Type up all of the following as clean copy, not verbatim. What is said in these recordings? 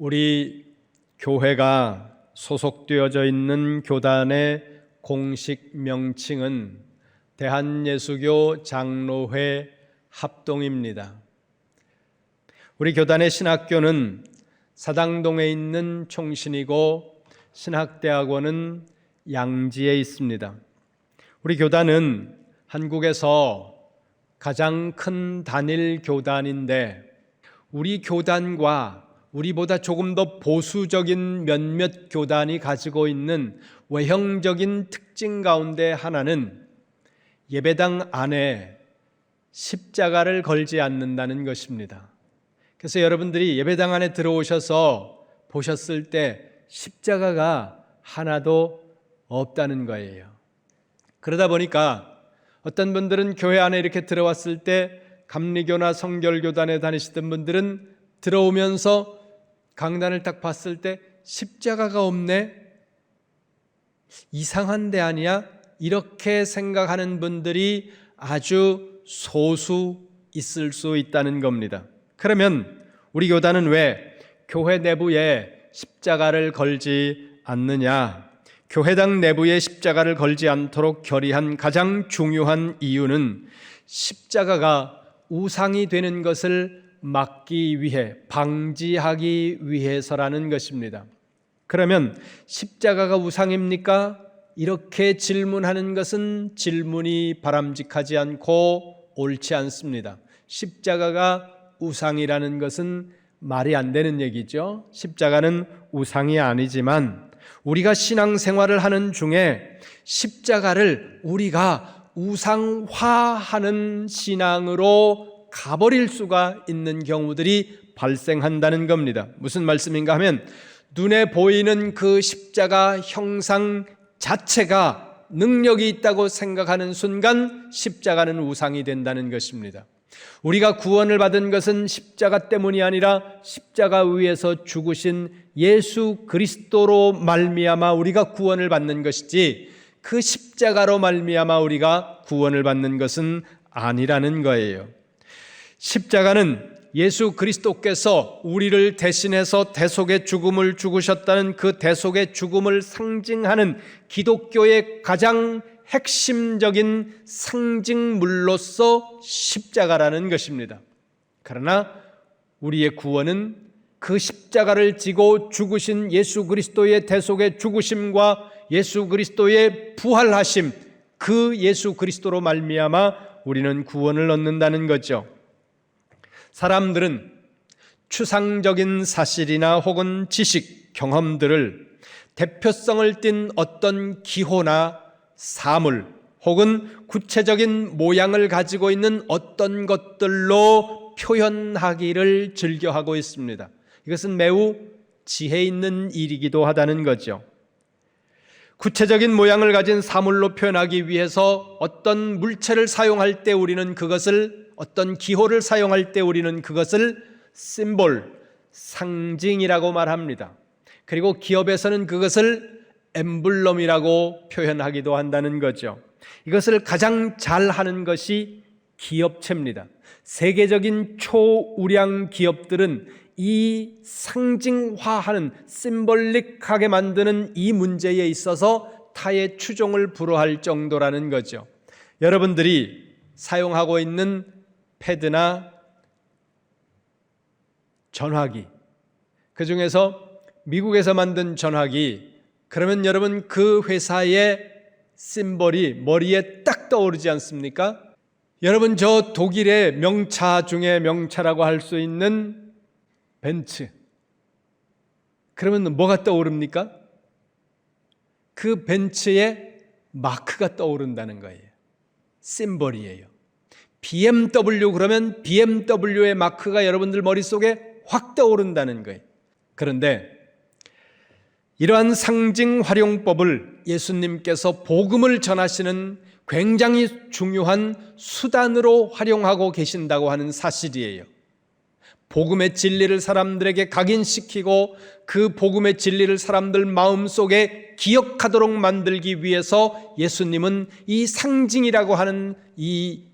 우리 교회가 소속되어져 있는 교단의 공식 명칭은 대한예수교 장로회 합동입니다. 우리 교단의 신학교는 사당동에 있는 총신이고 신학대학원은 양지에 있습니다. 우리 교단은 한국에서 가장 큰 단일 교단인데 우리 교단과 우리보다 조금 더 보수적인 몇몇 교단이 가지고 있는 외형적인 특징 가운데 하나는 예배당 안에 십자가를 걸지 않는다는 것입니다. 그래서 여러분들이 예배당 안에 들어오셔서 보셨을 때 십자가가 하나도 없다는 거예요. 그러다 보니까 어떤 분들은 교회 안에 이렇게 들어왔을 때 감리교나 성결교단에 다니시던 분들은 들어오면서 강단을 딱 봤을 때 십자가가 없네? 이상한 데 아니야? 이렇게 생각하는 분들이 아주 소수 있을 수 있다는 겁니다. 그러면 우리 교단은 왜 교회 내부에 십자가를 걸지 않느냐? 교회당 내부에 십자가를 걸지 않도록 결의한 가장 중요한 이유는 십자가가 우상이 되는 것을 막기 위해, 방지하기 위해서라는 것입니다. 그러면 십자가가 우상입니까? 이렇게 질문하는 것은 질문이 바람직하지 않고 옳지 않습니다. 십자가가 우상이라는 것은 말이 안 되는 얘기죠. 십자가는 우상이 아니지만 우리가 신앙생활을 하는 중에 십자가를 우리가 우상화하는 신앙으로 가버릴 수가 있는 경우들이 발생한다는 겁니다. 무슨 말씀인가 하면 눈에 보이는 그 십자가 형상 자체가 능력이 있다고 생각하는 순간 십자가는 우상이 된다는 것입니다. 우리가 구원을 받은 것은 십자가 때문이 아니라 십자가 위에서 죽으신 예수 그리스도로 말미암아 우리가 구원을 받는 것이지 그 십자가로 말미암아 우리가 구원을 받는 것은 아니라는 거예요. 십자가는 예수 그리스도께서 우리를 대신해서 대속의 죽음을 죽으셨다는 그 대속의 죽음을 상징하는 기독교의 가장 핵심적인 상징물로서 십자가라는 것입니다. 그러나 우리의 구원은 그 십자가를 지고 죽으신 예수 그리스도의 대속의 죽으심과 예수 그리스도의 부활하심, 그 예수 그리스도로 말미암아 우리는 구원을 얻는다는 거죠. 사람들은 추상적인 사실이나 혹은 지식, 경험들을 대표성을 띤 어떤 기호나 사물 혹은 구체적인 모양을 가지고 있는 어떤 것들로 표현하기를 즐겨하고 있습니다. 이것은 매우 지혜 있는 일이기도 하다는 거죠. 구체적인 모양을 가진 사물로 표현하기 위해서 어떤 물체를 사용할 때 우리는 그것을, 어떤 기호를 사용할 때 우리는 그것을 심볼, 상징이라고 말합니다. 그리고 기업에서는 그것을 엠블럼이라고 표현하기도 한다는 거죠. 이것을 가장 잘하는 것이 기업체입니다. 세계적인 초우량 기업들은 이 상징화하는, 심볼릭하게 만드는 이 문제에 있어서 타의 추종을 불허할 정도라는 거죠. 여러분들이 사용하고 있는 패드나 전화기, 그 중에서 미국에서 만든 전화기, 그러면 여러분 그 회사의 심볼이 머리에 딱 떠오르지 않습니까? 여러분 저 독일의 명차 중에 명차라고 할 수 있는 벤츠, 그러면 뭐가 떠오릅니까? 그 벤츠의 마크가 떠오른다는 거예요. 심볼이에요. BMW 그러면 BMW의 마크가 여러분들 머릿속에 확 떠오른다는 거예요. 그런데 이러한 상징 활용법을 예수님께서 복음을 전하시는 굉장히 중요한 수단으로 활용하고 계신다고 하는 사실이에요. 복음의 진리를 사람들에게 각인시키고 그 복음의 진리를 사람들 마음속에 기억하도록 만들기 위해서 예수님은 이 상징이라고 하는 이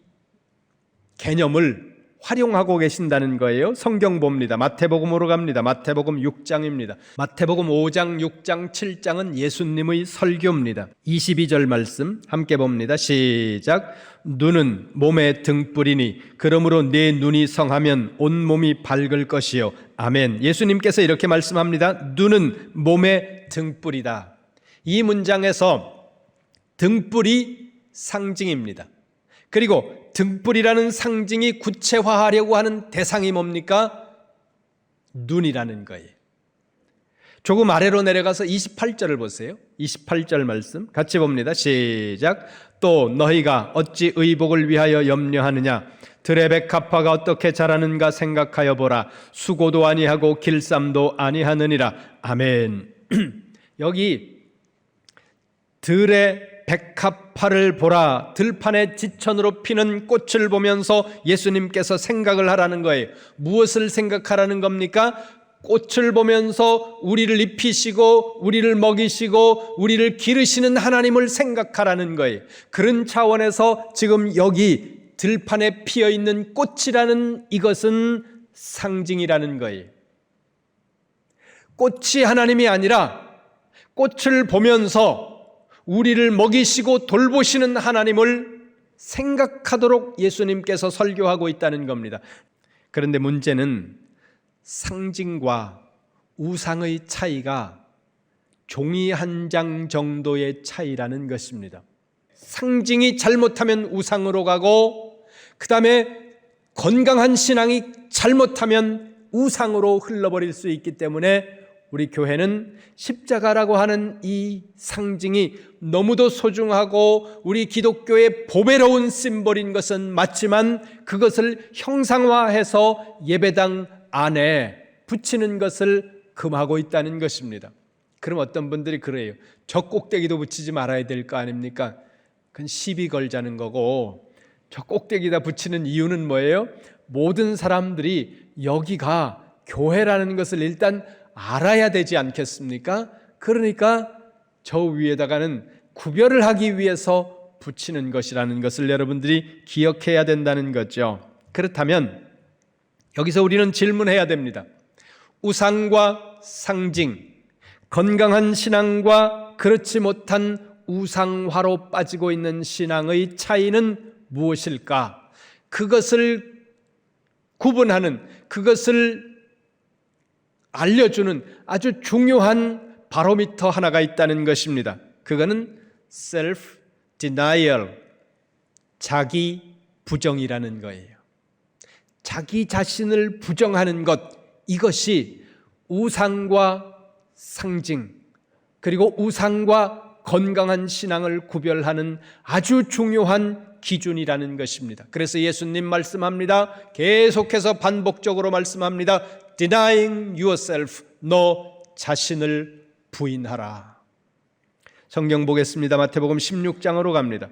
개념을 활용하고 계신다는 거예요. 성경 봅니다. 마태복음으로 갑니다. 마태복음 6장입니다. 마태복음 5장, 6장, 7장은 예수님의 설교입니다. 22절 말씀 함께 봅니다. 시작. 눈은 몸의 등불이니 그러므로 내 눈이 성하면 온몸이 밝을 것이요. 아멘. 예수님께서 이렇게 말씀합니다. 눈은 몸의 등불이다. 이 문장에서 등불이 상징입니다. 그리고 등불이라는 상징이 구체화하려고 하는 대상이 뭡니까? 눈이라는 거예요. 조금 아래로 내려가서 28절을 보세요. 28절 말씀 같이 봅니다. 시작. 또 너희가 어찌 의복을 위하여 염려하느냐? 들의 백합화가 어떻게 자라는가 생각하여 보라. 수고도 아니하고 길쌈도 아니하느니라. 아멘. 여기 들의 백합화를 보라. 들판에 지천으로 피는 꽃을 보면서 예수님께서 생각을 하라는 거예요. 무엇을 생각하라는 겁니까? 꽃을 보면서 우리를 입히시고 우리를 먹이시고 우리를 기르시는 하나님을 생각하라는 거예요. 그런 차원에서 지금 여기 들판에 피어있는 꽃이라는 이것은 상징이라는 거예요. 꽃이 하나님이 아니라 꽃을 보면서 우리를 먹이시고 돌보시는 하나님을 생각하도록 예수님께서 설교하고 있다는 겁니다. 그런데 문제는 상징과 우상의 차이가 종이 한 장 정도의 차이라는 것입니다. 상징이 잘못하면 우상으로 가고 그 다음에 건강한 신앙이 잘못하면 우상으로 흘러버릴 수 있기 때문에 우리 교회는 십자가라고 하는 이 상징이 너무도 소중하고 우리 기독교의 보배로운 심볼인 것은 맞지만 그것을 형상화해서 예배당 안에 붙이는 것을 금하고 있다는 것입니다. 그럼 어떤 분들이 그래요. 저 꼭대기도 붙이지 말아야 될 거 아닙니까? 그건 시비 걸자는 거고 저 꼭대기다 붙이는 이유는 뭐예요? 모든 사람들이 여기가 교회라는 것을 일단 알아야 되지 않겠습니까? 그러니까 저 위에다가는 구별을 하기 위해서 붙이는 것이라는 것을 여러분들이 기억해야 된다는 거죠. 그렇다면 여기서 우리는 질문해야 됩니다. 우상과 상징, 건강한 신앙과 그렇지 못한 우상화로 빠지고 있는 신앙의 차이는 무엇일까? 그것을 구분하는, 그것을 알려주는 아주 중요한 바로미터 하나가 있다는 것입니다. 그거는 self-denial, 자기 부정이라는 거예요. 자기 자신을 부정하는 것, 이것이 우상과 상징, 그리고 우상과 건강한 신앙을 구별하는 아주 중요한 기준이라는 것입니다. 그래서 예수님 말씀합니다. 계속해서 반복적으로 말씀합니다. Denying yourself, 너 자신을 부인하라. 성경 보겠습니다. 마태복음 16장으로 갑니다.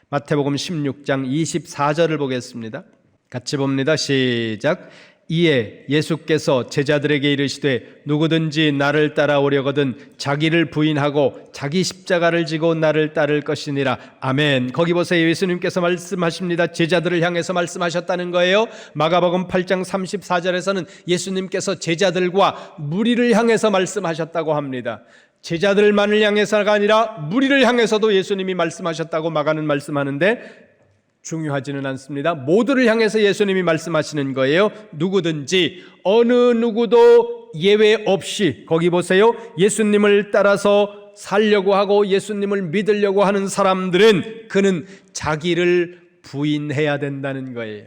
마태복음 16장 24절을 보겠습니다. 같이 봅니다. 시작. 이에 예수께서 제자들에게 이르시되 누구든지 나를 따라오려거든 자기를 부인하고 자기 십자가를 지고 나를 따를 것이니라. 아멘. 거기 보세요. 예수님께서 말씀하십니다. 제자들을 향해서 말씀하셨다는 거예요. 마가복음 8장 34절에서는 예수님께서 제자들과 무리를 향해서 말씀하셨다고 합니다. 제자들만을 향해서가 아니라 무리를 향해서도 예수님이 말씀하셨다고 마가는 말씀하는데 중요하지는 않습니다. 모두를 향해서 예수님이 말씀하시는 거예요. 누구든지, 어느 누구도 예외 없이, 거기 보세요. 예수님을 따라서 살려고 하고 예수님을 믿으려고 하는 사람들은 그는 자기를 부인해야 된다는 거예요.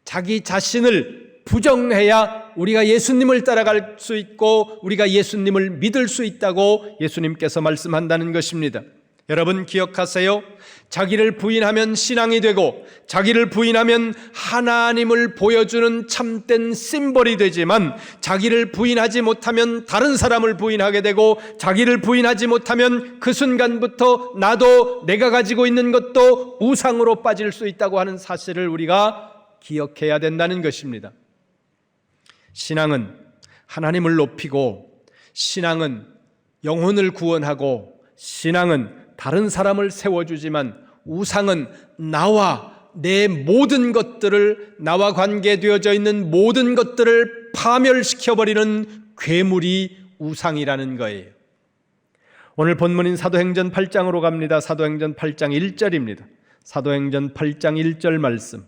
자기 자신을 부정해야 우리가 예수님을 따라갈 수 있고 우리가 예수님을 믿을 수 있다고 예수님께서 말씀한다는 것입니다. 여러분 기억하세요. 자기를 부인하면 신앙이 되고 자기를 부인하면 하나님을 보여주는 참된 심볼이 되지만 자기를 부인하지 못하면 다른 사람을 부인하게 되고 자기를 부인하지 못하면 그 순간부터 나도 내가 가지고 있는 것도 우상으로 빠질 수 있다고 하는 사실을 우리가 기억해야 된다는 것입니다. 신앙은 하나님을 높이고 신앙은 영혼을 구원하고 신앙은 다른 사람을 세워주지만 우상은 나와 내 모든 것들을, 나와 관계되어져 있는 모든 것들을 파멸시켜버리는 괴물이 우상이라는 거예요. 오늘 본문인 사도행전 8장으로 갑니다. 사도행전 8장 1절입니다. 사도행전 8장 1절 말씀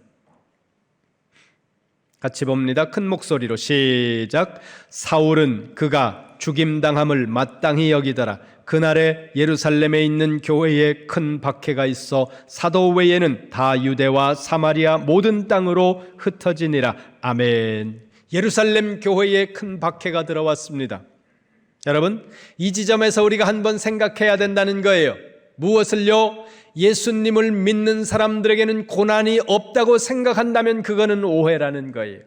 같이 봅니다. 큰 목소리로 시작. 사울은 그가 죽임당함을 마땅히 여기더라. 그날에 예루살렘에 있는 교회에 큰 박해가 있어 사도 외에는 다 유대와 사마리아 모든 땅으로 흩어지니라. 아멘. 예루살렘 교회에 큰 박해가 들어왔습니다. 여러분, 이 지점에서 우리가 한번 생각해야 된다는 거예요. 무엇을요? 예수님을 믿는 사람들에게는 고난이 없다고 생각한다면 그거는 오해라는 거예요.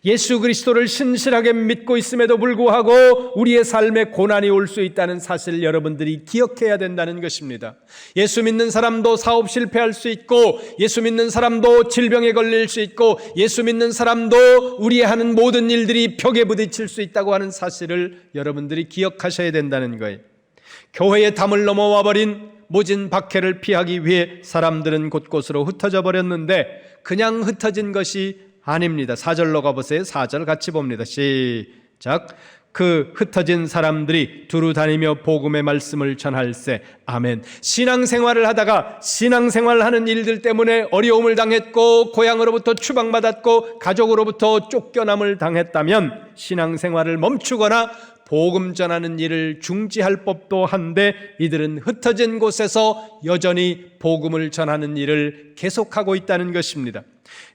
예수 그리스도를 신실하게 믿고 있음에도 불구하고 우리의 삶에 고난이 올 수 있다는 사실을 여러분들이 기억해야 된다는 것입니다. 예수 믿는 사람도 사업 실패할 수 있고, 예수 믿는 사람도 질병에 걸릴 수 있고, 예수 믿는 사람도 우리의 하는 모든 일들이 벽에 부딪힐 수 있다고 하는 사실을 여러분들이 기억하셔야 된다는 거예요. 교회의 담을 넘어와 버린 모진 박해를 피하기 위해 사람들은 곳곳으로 흩어져 버렸는데 그냥 흩어진 것이 아닙니다. 4절로 가보세요. 4절 같이 봅니다. 시작. 그 흩어진 사람들이 두루 다니며 복음의 말씀을 전할세. 아멘. 신앙생활을 하다가 신앙생활하는 일들 때문에 어려움을 당했고, 고향으로부터 추방받았고, 가족으로부터 쫓겨남을 당했다면 신앙생활을 멈추거나 복음 전하는 일을 중지할 법도 한데, 이들은 흩어진 곳에서 여전히 복음을 전하는 일을 계속하고 있다는 것입니다.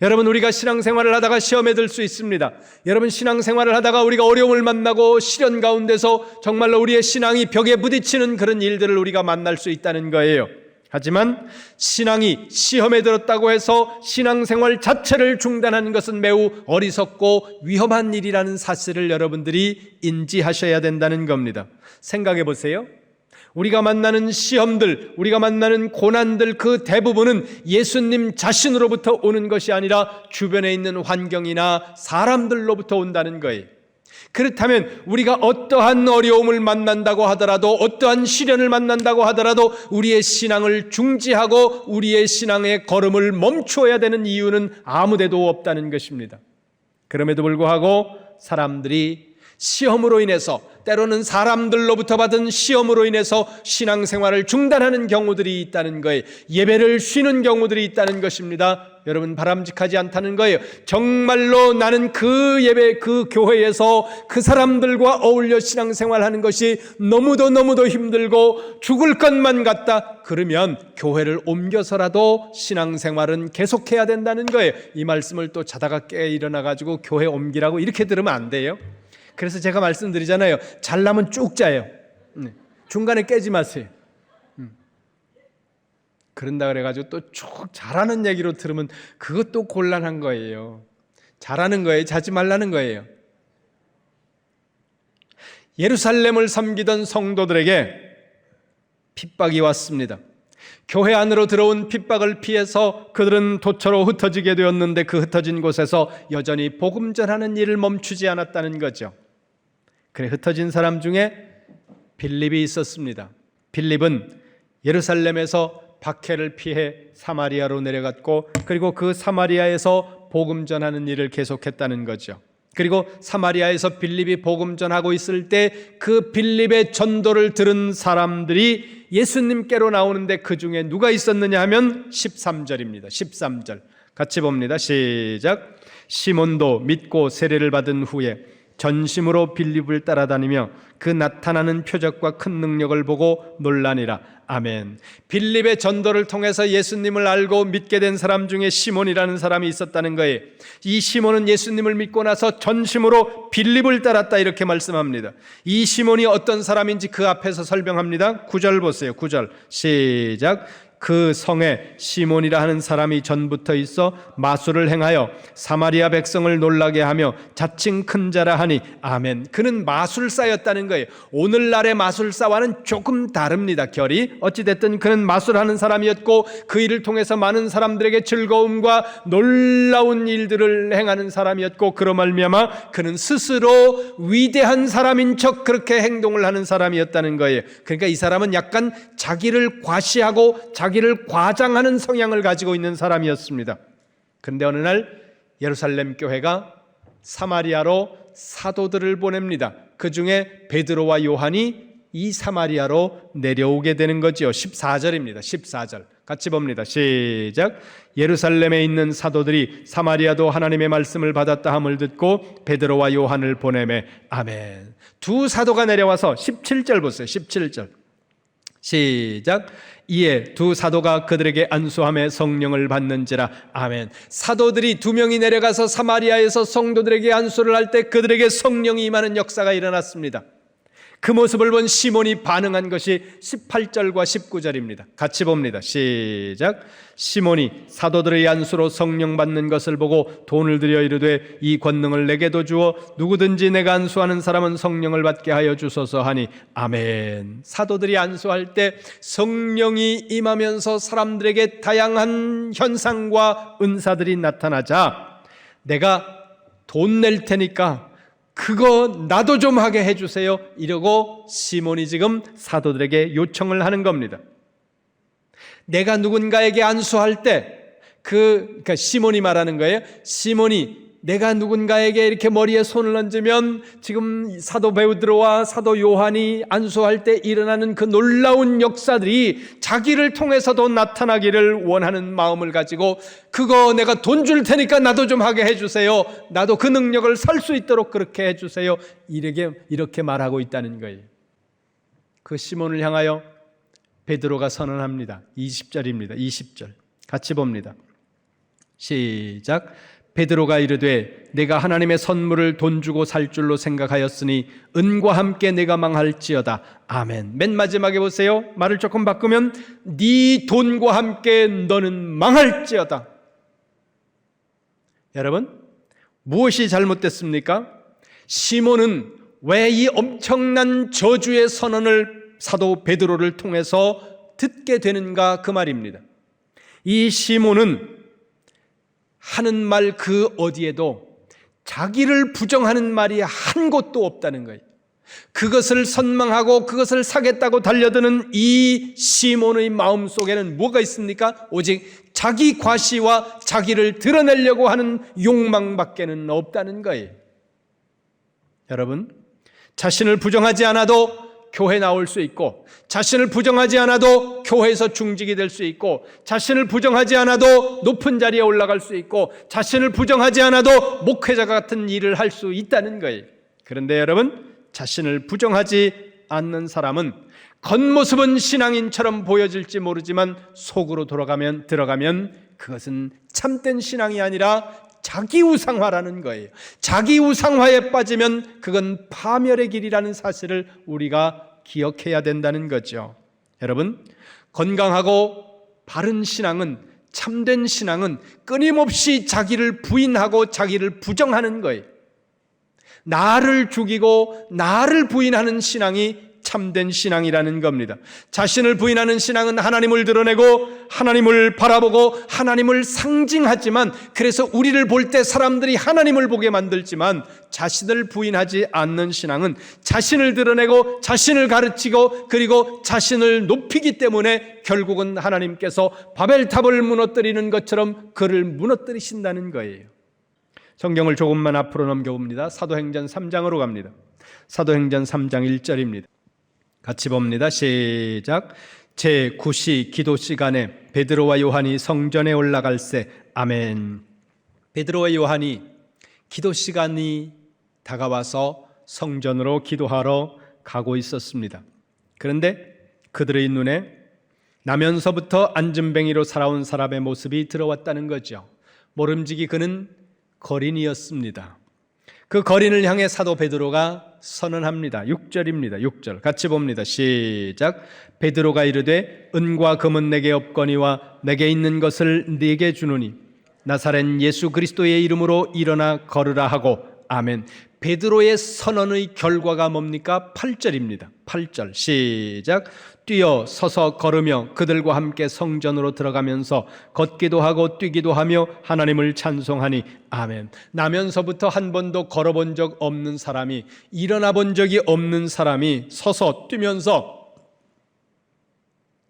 여러분, 우리가 신앙생활을 하다가 시험에 들 수 있습니다. 여러분, 신앙생활을 하다가 우리가 어려움을 만나고 시련 가운데서 정말로 우리의 신앙이 벽에 부딪히는 그런 일들을 우리가 만날 수 있다는 거예요. 하지만 신앙이 시험에 들었다고 해서 신앙생활 자체를 중단하는 것은 매우 어리석고 위험한 일이라는 사실을 여러분들이 인지하셔야 된다는 겁니다. 생각해 보세요. 우리가 만나는 시험들, 우리가 만나는 고난들 그 대부분은 예수님 자신으로부터 오는 것이 아니라 주변에 있는 환경이나 사람들로부터 온다는 거예요. 그렇다면 우리가 어떠한 어려움을 만난다고 하더라도, 어떠한 시련을 만난다고 하더라도 우리의 신앙을 중지하고 우리의 신앙의 걸음을 멈추어야 되는 이유는 아무데도 없다는 것입니다. 그럼에도 불구하고 사람들이 시험으로 인해서, 때로는 사람들로부터 받은 시험으로 인해서 신앙생활을 중단하는 경우들이 있다는 거예요. 예배를 쉬는 경우들이 있다는 것입니다. 여러분, 바람직하지 않다는 거예요. 정말로 나는 그 예배, 그 교회에서 그 사람들과 어울려 신앙생활하는 것이 너무도 힘들고 죽을 것만 같다. 그러면 교회를 옮겨서라도 신앙생활은 계속해야 된다는 거예요. 이 말씀을 또 자다가 깨 일어나가지고 교회 옮기라고 이렇게 들으면 안 돼요. 그래서 제가 말씀드리잖아요. 잘나면 쭉 자요. 중간에 깨지 마세요. 그런다 그래가지고 또 쭉 잘하는 얘기로 들으면 그것도 곤란한 거예요. 잘하는 거예요. 자지 말라는 거예요. 예루살렘을 섬기던 성도들에게 핍박이 왔습니다. 교회 안으로 들어온 핍박을 피해서 그들은 도처로 흩어지게 되었는데, 그 흩어진 곳에서 여전히 복음 전하는 일을 멈추지 않았다는 거죠. 그래, 흩어진 사람 중에 빌립이 있었습니다. 빌립은 예루살렘에서 박해를 피해 사마리아로 내려갔고, 그리고 그 사마리아에서 복음 전하는 일을 계속했다는 거죠. 그리고 사마리아에서 빌립이 복음 전하고 있을 때 그 빌립의 전도를 들은 사람들이 예수님께로 나오는데 그 중에 누가 있었느냐 하면 13절입니다. 13절 같이 봅니다. 시작. 시몬도 믿고 세례를 받은 후에 전심으로 빌립을 따라다니며 그 나타나는 표적과 큰 능력을 보고 놀라니라. 아멘. 빌립의 전도를 통해서 예수님을 알고 믿게 된 사람 중에 시몬이라는 사람이 있었다는 거예요. 이 시몬은 예수님을 믿고 나서 전심으로 빌립을 따랐다, 이렇게 말씀합니다. 이 시몬이 어떤 사람인지 그 앞에서 설명합니다. 9절 보세요. 9절 시작. 그 성에 시몬이라 하는 사람이 전부터 있어 마술을 행하여 사마리아 백성을 놀라게 하며 자칭 큰 자라 하니. 아멘. 그는 마술사였다는 거예요. 오늘날의 마술사와는 조금 다릅니다, 결이. 어찌됐든 그는 마술하는 사람이었고, 그 일을 통해서 많은 사람들에게 즐거움과 놀라운 일들을 행하는 사람이었고, 그로 말미암아 그는 스스로 위대한 사람인 척 그렇게 행동을 하는 사람이었다는 거예요. 그러니까 이 사람은 약간 자기를 과시하고 자기 자기를 과장하는 성향을 가지고 있는 사람이었습니다. 그런데 어느 날 예루살렘 교회가 사마리아로 사도들을 보냅니다. 그 중에 베드로와 요한이 이 사마리아로 내려오게 되는 거지요. 14절입니다. 14절 같이 봅니다. 시작. 예루살렘에 있는 사도들이 사마리아도 하나님의 말씀을 받았다 함을 듣고 베드로와 요한을 보내매. 아멘. 두 사도가 내려와서 17절 보세요. 17절 시작. 이에 두 사도가 그들에게 안수함에 성령을 받는지라. 아멘. 사도들이 두 명이 내려가서 사마리아에서 성도들에게 안수를 할 때 그들에게 성령이 임하는 역사가 일어났습니다. 그 모습을 본 시몬이 반응한 것이 18절과 19절입니다. 같이 봅니다. 시작. 시몬이 사도들의 안수로 성령 받는 것을 보고 돈을 들여 이르되 이 권능을 내게도 주어 누구든지 내가 안수하는 사람은 성령을 받게 하여 주소서 하니. 아멘. 사도들이 안수할 때 성령이 임하면서 사람들에게 다양한 현상과 은사들이 나타나자 내가 돈 낼 테니까 그거 나도 좀 하게 해주세요 이러고 시몬이 지금 사도들에게 요청을 하는 겁니다. 내가 누군가에게 안수할 때 그러니까 시몬이 말하는 거예요. 시몬이 내가 누군가에게 이렇게 머리에 손을 얹으면 지금 사도 베드로와 사도 요한이 안수할 때 일어나는 그 놀라운 역사들이 자기를 통해서도 나타나기를 원하는 마음을 가지고 그거 내가 돈 줄 테니까 나도 좀 하게 해주세요. 나도 그 능력을 살 수 있도록 그렇게 해주세요. 이렇게 말하고 있다는 거예요. 그 시몬을 향하여 베드로가 선언합니다. 20절입니다. 20절 같이 봅니다. 시작. 베드로가 이르되 내가 하나님의 선물을 돈 주고 살 줄로 생각하였으니 은과 함께 내가 망할지어다. 아멘. 맨 마지막에 보세요. 말을 조금 바꾸면 네 돈과 함께 너는 망할지어다. 여러분, 무엇이 잘못됐습니까? 시몬은 왜 이 엄청난 저주의 선언을 사도 베드로를 통해서 듣게 되는가 그 말입니다. 이 시몬은 하는 말 그 어디에도 자기를 부정하는 말이 한 곳도 없다는 거예요. 그것을 선망하고 그것을 사겠다고 달려드는 이 시몬의 마음속에는 뭐가 있습니까? 오직 자기 과시와 자기를 드러내려고 하는 욕망밖에는 없다는 거예요. 여러분, 자신을 부정하지 않아도 교회 나올 수 있고, 자신을 부정하지 않아도 교회에서 중직이 될 수 있고, 자신을 부정하지 않아도 높은 자리에 올라갈 수 있고, 자신을 부정하지 않아도 목회자 같은 일을 할 수 있다는 거예요. 그런데 여러분, 자신을 부정하지 않는 사람은 겉모습은 신앙인처럼 보여질지 모르지만 속으로 들어가면 그것은 참된 신앙이 아니라 자기 우상화라는 거예요. 자기 우상화에 빠지면 그건 파멸의 길이라는 사실을 우리가 기억해야 된다는 거죠. 여러분, 건강하고 바른 신앙은, 참된 신앙은 끊임없이 자기를 부인하고 자기를 부정하는 거예요. 나를 죽이고 나를 부인하는 신앙이 참된 신앙이라는 겁니다. 자신을 부인하는 신앙은 하나님을 드러내고 하나님을 바라보고 하나님을 상징하지만, 그래서 우리를 볼 때 사람들이 하나님을 보게 만들지만, 자신을 부인하지 않는 신앙은 자신을 드러내고 자신을 가르치고 그리고 자신을 높이기 때문에 결국은 하나님께서 바벨탑을 무너뜨리는 것처럼 그를 무너뜨리신다는 거예요. 성경을 조금만 앞으로 넘겨봅니다. 사도행전 3장으로 갑니다. 사도행전 3장 1절입니다. 같이 봅니다. 시작. 제9시 기도 시간에 베드로와 요한이 성전에 올라갈새. 아멘. 베드로와 요한이 기도 시간이 다가와서 성전으로 기도하러 가고 있었습니다. 그런데 그들의 눈에 나면서부터 안진뱅이로 살아온 사람의 모습이 들어왔다는 거죠. 모름지기 그는 거린이었습니다. 그 거린을 향해 사도 베드로가 선언합니다. 6절입니다. 6절 같이 봅니다. 시작. 베드로가 이르되 은과 금은 내게 없거니와 내게 있는 것을 네게 주노니 나사렛 예수 그리스도의 이름으로 일어나 걸으라 하고. 아멘. 베드로의 선언의 결과가 뭡니까? 8절입니다. 8절 시작. 뛰어 서서 걸으며 그들과 함께 성전으로 들어가면서 걷기도 하고 뛰기도 하며 하나님을 찬송하니. 아멘. 나면서부터 한 번도 걸어본 적 없는 사람이, 일어나 본 적이 없는 사람이 서서 뛰면서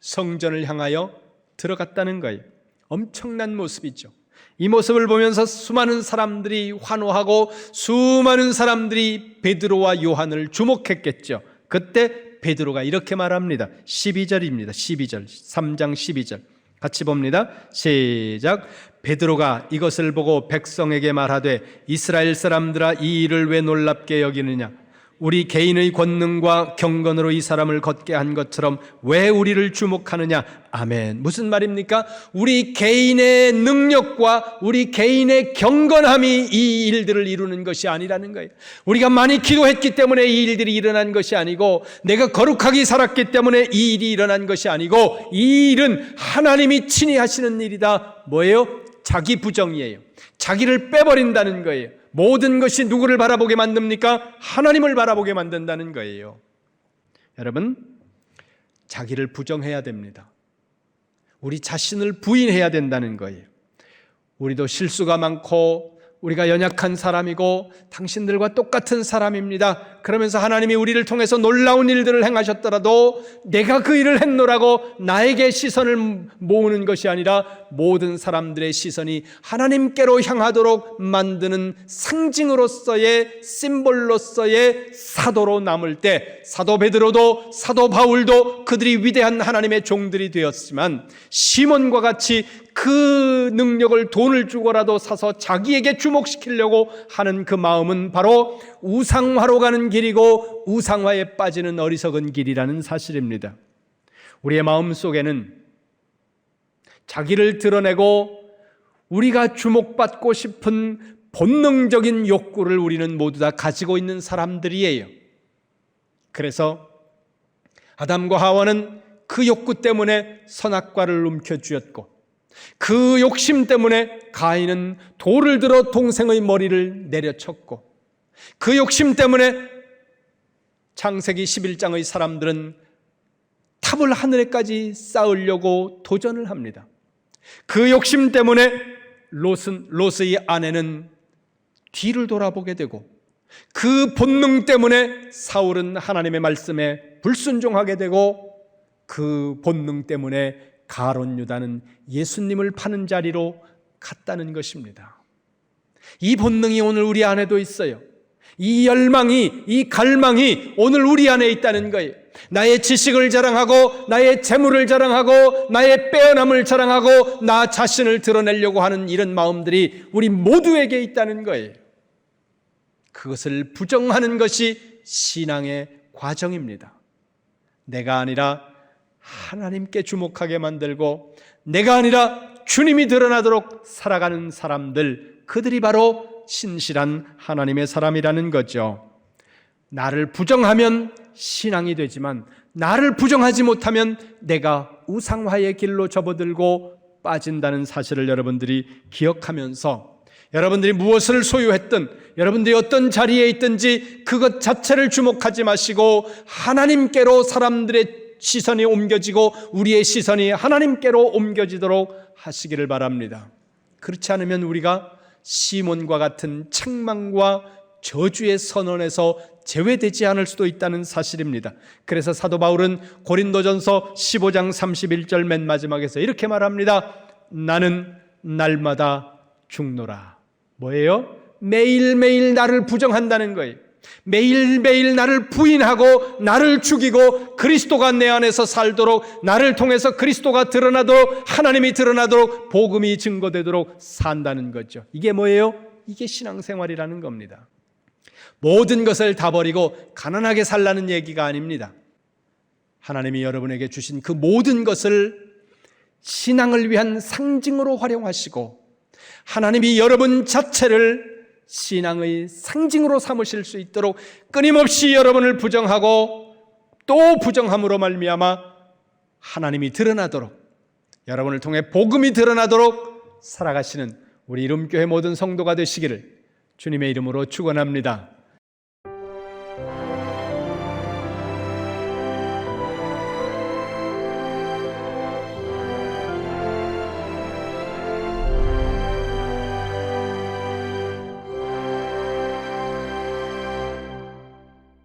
성전을 향하여 들어갔다는 거예요. 엄청난 모습이죠. 이 모습을 보면서 수많은 사람들이 환호하고 수많은 사람들이 베드로와 요한을 주목했겠죠. 그때 베드로가 이렇게 말합니다. 12절입니다. 12절, 3장 12절 같이 봅니다. 시작. 베드로가 이것을 보고 백성에게 말하되 이스라엘 사람들아, 이 일을 왜 놀랍게 여기느냐? 우리 개인의 권능과 경건으로 이 사람을 걷게 한 것처럼 왜 우리를 주목하느냐? 아멘. 무슨 말입니까? 우리 개인의 능력과 우리 개인의 경건함이 이 일들을 이루는 것이 아니라는 거예요. 우리가 많이 기도했기 때문에 이 일들이 일어난 것이 아니고, 내가 거룩하게 살았기 때문에 이 일이 일어난 것이 아니고, 이 일은 하나님이 친히 하시는 일이다. 뭐예요? 자기 부정이에요. 자기를 빼버린다는 거예요. 모든 것이 누구를 바라보게 만듭니까? 하나님을 바라보게 만든다는 거예요. 여러분, 자기를 부정해야 됩니다. 우리 자신을 부인해야 된다는 거예요. 우리도 실수가 많고 우리가 연약한 사람이고 당신들과 똑같은 사람입니다. 그러면서 하나님이 우리를 통해서 놀라운 일들을 행하셨더라도 내가 그 일을 했노라고 나에게 시선을 모으는 것이 아니라 모든 사람들의 시선이 하나님께로 향하도록 만드는 상징으로서의, 심볼로서의 사도로 남을 때, 사도 베드로도 사도 바울도 그들이 위대한 하나님의 종들이 되었지만, 시몬과 같이 그 능력을 돈을 주고라도 사서 자기에게 주목시키려고 하는 그 마음은 바로 우상화로 가는 길이고 우상화에 빠지는 어리석은 길이라는 사실입니다. 우리의 마음 속에는 자기를 드러내고 우리가 주목받고 싶은 본능적인 욕구를 우리는 모두 다 가지고 있는 사람들이에요. 그래서 아담과 하와는 그 욕구 때문에 선악과를 움켜쥐었고, 그 욕심 때문에 가인은 돌을 들어 동생의 머리를 내려쳤고, 그 욕심 때문에 창세기 11장의 사람들은 탑을 하늘에까지 쌓으려고 도전을 합니다. 그 욕심 때문에 롯의 아내는 뒤를 돌아보게 되고, 그 본능 때문에 사울은 하나님의 말씀에 불순종하게 되고, 그 본능 때문에 가룟 유다는 예수님을 파는 자리로 갔다는 것입니다. 이 본능이 오늘 우리 안에도 있어요. 이 열망이, 이 갈망이 오늘 우리 안에 있다는 거예요. 나의 지식을 자랑하고 나의 재물을 자랑하고 나의 빼어남을 자랑하고 나 자신을 드러내려고 하는 이런 마음들이 우리 모두에게 있다는 거예요. 그것을 부정하는 것이 신앙의 과정입니다. 내가 아니라 하나님께 주목하게 만들고, 내가 아니라 주님이 드러나도록 살아가는 사람들, 그들이 바로 신실한 하나님의 사람이라는 거죠. 나를 부정하면 신앙이 되지만 나를 부정하지 못하면 내가 우상화의 길로 접어들고 빠진다는 사실을 여러분들이 기억하면서, 여러분들이 무엇을 소유했든, 여러분들이 어떤 자리에 있든지 그것 자체를 주목하지 마시고 하나님께로 사람들의 시선이 옮겨지고 우리의 시선이 하나님께로 옮겨지도록 하시기를 바랍니다. 그렇지 않으면 우리가 시몬과 같은 책망과 저주의 선언에서 제외되지 않을 수도 있다는 사실입니다. 그래서 사도 바울은 고린도전서 15장 31절 맨 마지막에서 이렇게 말합니다. 나는 날마다 죽노라. 뭐예요? 매일매일 나를 부정한다는 거예요. 매일매일 나를 부인하고 나를 죽이고 그리스도가 내 안에서 살도록, 나를 통해서 그리스도가 드러나도록, 하나님이 드러나도록, 복음이 증거되도록 산다는 거죠. 이게 뭐예요? 이게 신앙생활이라는 겁니다. 모든 것을 다 버리고 가난하게 살라는 얘기가 아닙니다. 하나님이 여러분에게 주신 그 모든 것을 신앙을 위한 상징으로 활용하시고, 하나님이 여러분 자체를 신앙의 상징으로 삼으실 수 있도록 끊임없이 여러분을 부정하고 또 부정함으로 말미암아 하나님이 드러나도록, 여러분을 통해 복음이 드러나도록 살아가시는 우리 이름교회 모든 성도가 되시기를 주님의 이름으로 축원합니다.